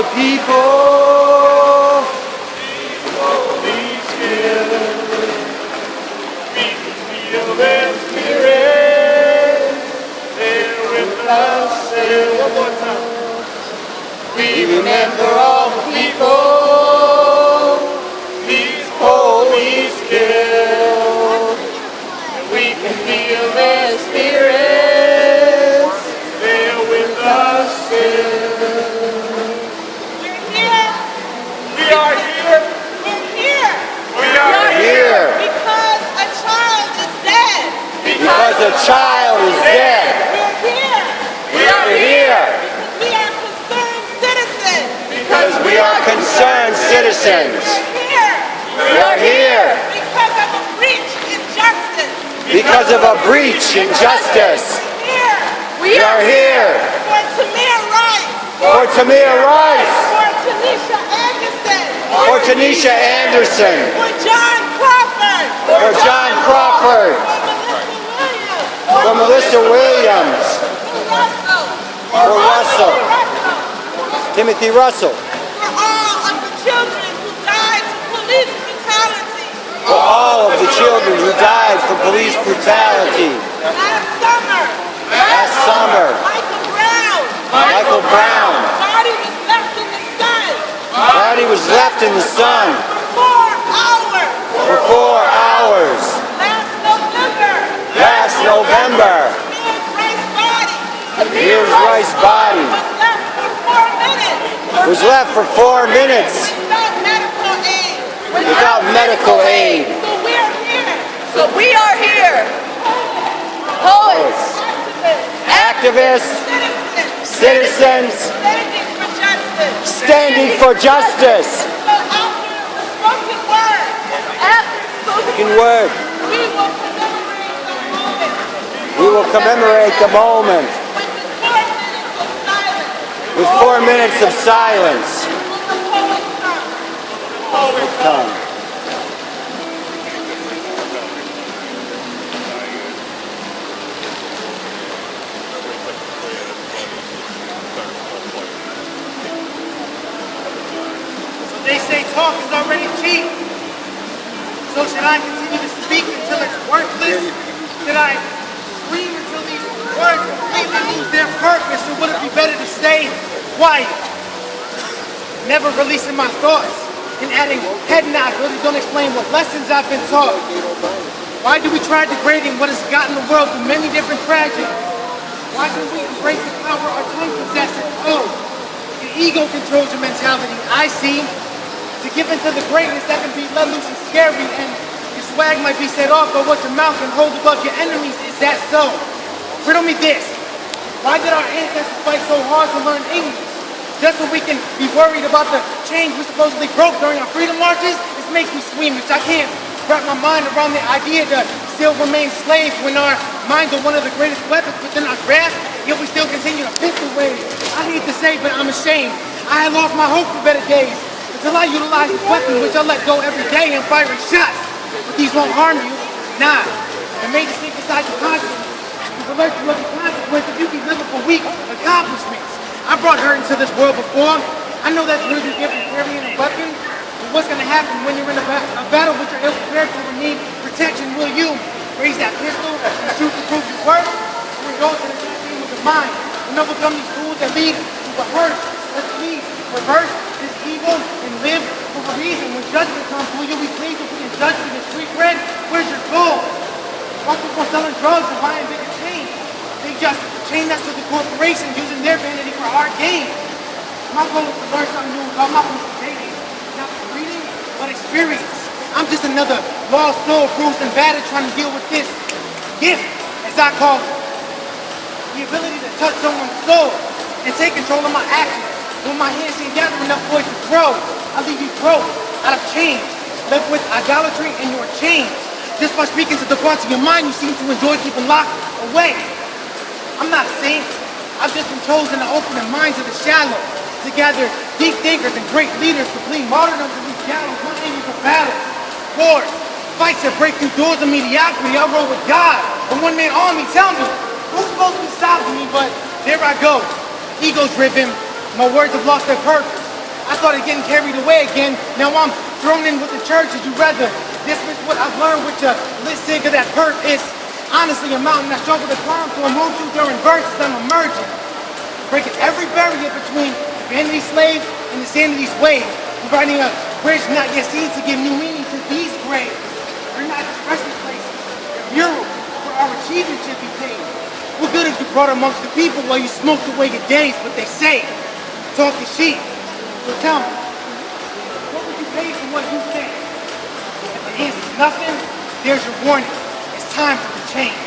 the people. Holy Spirit, we can feel their spirit. They're with us. Say one more time. We remember all the people these police killed. We can feel their spirits. They're with us still. We're here. We are here. We're here. We are Here. Because a child is dead. Because a child is dead. We're here. We are here. We are concerned citizens. Because we are concerned citizens. We're here. We are here. Because of a breach in justice. Because of a breach in justice. Here. We are here. For Tamir Rice. For Tamir Rice. For Tanisha Anderson. For Tanisha Anderson. For John Crawford. For John Crawford. For Melissa Williams. For Melissa Williams. For Russell. For Russell. Timothy Russell. For all of the children who died to police brutality. For all of the children who died from police brutality. Last summer. Last summer. Michael Brown. Michael Brown. Body was left in the sun. Body was left in the sun For 4 hours. for 4 hours. Last November. Last November. Tamir's Rice body. Tamir's Rice body was left for 4 was left for 4 minutes. minutes Without medical aid. without medical aid. So we're here. So we are here, poets, Activists. Activists, Citizens. citizens, Standing for justice. standing for justice. So after the spoken word, Spoken word. we will commemorate the moment We will commemorate the moment with 4 minutes of silence. with 4 minutes of silence. Will the poet come? Come. They say talk is already cheap. So should I continue to speak until it's worthless? Should I scream until these words completely lose their purpose? Or would it be better to stay quiet? Never releasing my thoughts and adding head nods really don't explain what lessons I've been taught. Why do we try degrading what has gotten the world through many different tragedies? Why do we embrace the power our tongue possesses? Oh, your ego controls your mentality. I see. To give into the greatness that can be let loose and scary, and your swag might be set off by what your mouth can hold above your enemies. Is that so? Riddle me this. Why did our ancestors fight so hard to learn English? Just so we can be worried about the change we supposedly broke during our freedom marches? This makes me squeamish. I can't wrap my mind around the idea to still remain slaves when our minds are one of the greatest weapons within our grasp, yet we still continue to pistol wave. I hate to say, but I'm ashamed. I had lost my hope for better days. Until I utilize the weapon which I let go every day and firing shots. But these won't harm you. Nah. It may just sink inside your consciousness. You've alert you of the consequence if you keep living for weak accomplishments. I brought hurt into this world before. I know that's really different carrying a weapon. But what's gonna happen when you're in a battle with your ill prepared for and need protection? Will you raise that pistol and shoot to prove your worth? Or indulge in the game of the mind and overcome these tools that lead to the hurt? Let's please reverse this evil and live for a reason. When judgment comes, will you be pleased with being judged for your street cred? Where's your goal? Why people selling drugs and buying bigger chains? They just chain us to the corporations using their vanity for our gain. My goal is to learn something new about my dating. Not reading, but experience. I'm just another lost soul, bruised and battered, trying to deal with this gift, as I call it. The ability to touch someone's soul and take control of my actions. When my hands ain't gather enough voice to grow, I leave you broke, out of change, left with idolatry and your chains. Just by speaking to the parts of your mind you seem to enjoy keeping locked away. I'm not a saint. I've just been chosen to open the minds of the shallow, to gather deep thinkers and great leaders to plead martyrdom to these gallows. My aim is for battle, wars, fights that break through doors of mediocrity. I roll with God, a one-man army. Tell me, who's supposed to be stopping me? But there I go, ego-driven. My words have lost their purpose. I started getting carried away again. Now I'm thrown in with the church. Would you rather dismiss what I've learned with your listen of that purpose? Honestly, a mountain I struggle to climb, so I move through during verses. I'm emerging, breaking every barrier between the vanity slaves and the sand of these waves, providing a bridge not yet seen to give new meaning to these graves. They're not just resting places, they're murals where our achievements should be paid. What good if you brought amongst the people while you smoked away your days? What they say, talking sheep. So tell me, what would you pay for what you say? If the answer's nothing, there's your warning. It's time for the change.